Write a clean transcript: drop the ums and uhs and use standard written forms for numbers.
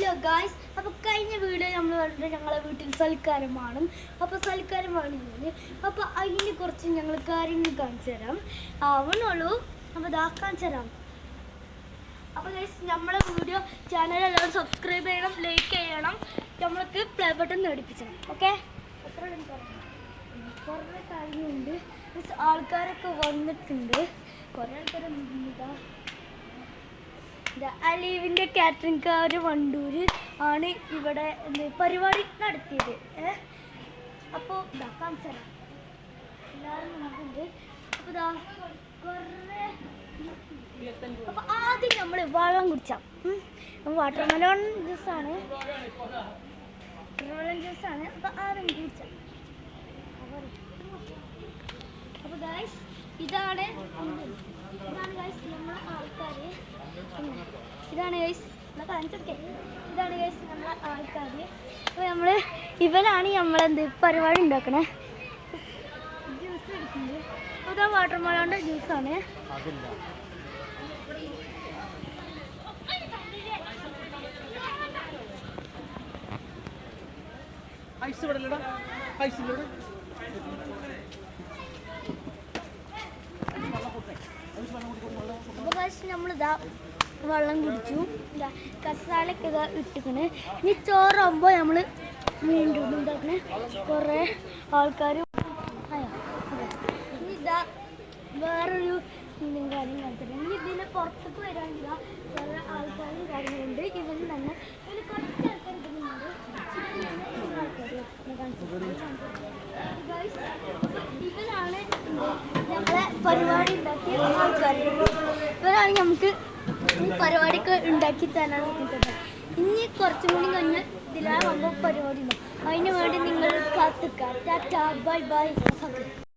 Hello guys, അപ്പോൾ കഴിഞ്ഞ video നമ്മൾ പറഞ്ഞിട്ട് ഞങ്ങളെ വീട്ടിൽ സൽക്കാരമാണ്. അപ്പോൾ സൽക്കാരമാണ് അപ്പോൾ അതിനെ കുറച്ച് ഞങ്ങൾ കാര്യങ്ങൾ കാണിച്ചു തരാം. ആവണുള്ളൂ, അപ്പോൾ ഇതാ കാണിച്ചു തരാം. അപ്പോൾ ഗൈസ്, നമ്മളെ വീഡിയോ ചാനൽ എല്ലാവരും സബ്സ്ക്രൈബ് ചെയ്യണം, ലൈക്ക് ചെയ്യണം, നമ്മൾക്ക് പ്ലേ ബട്ടൺ നേടിപ്പിച്ചണം. ഓക്കെ, എത്ര കുറേ കാര്യങ്ങളുണ്ട്. ആൾക്കാരൊക്കെ വന്നിട്ടുണ്ട്, കുറേ ആൾക്കാരുണ്ട്. അലീവിൻ്റെ കാറ്ററിംഗ്കാർ വണ്ടൂര് ആണ് ഇവിടെ പരിപാടി നടത്തിയത്. അപ്പോൾ ഇതാ കാണിച്ചു തരാം, എല്ലാവരും നമുക്കുണ്ട്. അപ്പോൾ ഇതാ കുറേ. അപ്പോൾ ആദ്യം നമ്മൾ വെള്ളം കുടിച്ചാൽ വാട്ടർമെലോൺ ജ്യൂസാണ്, അപ്പോൾ ആദ്യം കുടിച്ചാൽ. അപ്പോൾ ഗൈസ്, ഇതാണ് ഗൈസ് നമ്മളെ ആൾക്കാർ. ഇതാണ് ഗൈസ് കാണിച്ചൊക്കെ, ഇതാണ് ഗൈസ് നമ്മളെ ആൾക്കാർ. അപ്പോൾ ഇവരാണ് നമ്മളെന്ത് പരിപാടി ഉണ്ടാക്കണേ. ജ്യൂസ് എടുക്കുന്നത്, അപ്പോൾ ഇതാ വാട്ടർമെലോണിൻ്റെ ജ്യൂസാണ്. അപ്പോൾ ഗൈസ് നമ്മളിതാ വെള്ളം കുടിച്ചു, ഇതാ കസാലൊക്കെ ഇതാ ഇട്ടിക്കണ്. ഇനി ചോറാകുമ്പോൾ നമ്മൾ വീണ്ടും ഉണ്ടാക്കണേ കുറേ ആൾക്കാർ. ഇനി ഇതാ വേറൊരു കാര്യം കാണിച്ചിട്ട്, ഇനി ഇതിന് പുറത്തേക്ക് വരാനില്ല കുറേ ആൾക്കാരും കാര്യങ്ങളുണ്ട്. ഇവന് തന്നെ ഇതിൽ കുറച്ച് ആൾക്കാർ ഇടുന്നുണ്ട്. ഇവരാണ് ഞങ്ങളെ പരിപാടി ഉണ്ടാക്കിയ ആൾക്കാർ. ഇവരാണ് നമുക്ക് ഈ പരിപാടിയൊക്കെ ഉണ്ടാക്കി തരാൻ നോക്കുന്നത്. ഇനി കുറച്ചും കൂടി കഴിഞ്ഞാൽ ഇതിലാകുമ്പോൾ പരിപാടി ഉണ്ടാവും. അതിന് വേണ്ടി നിങ്ങൾ കാത്തിക്കുക. Tata, bye bye.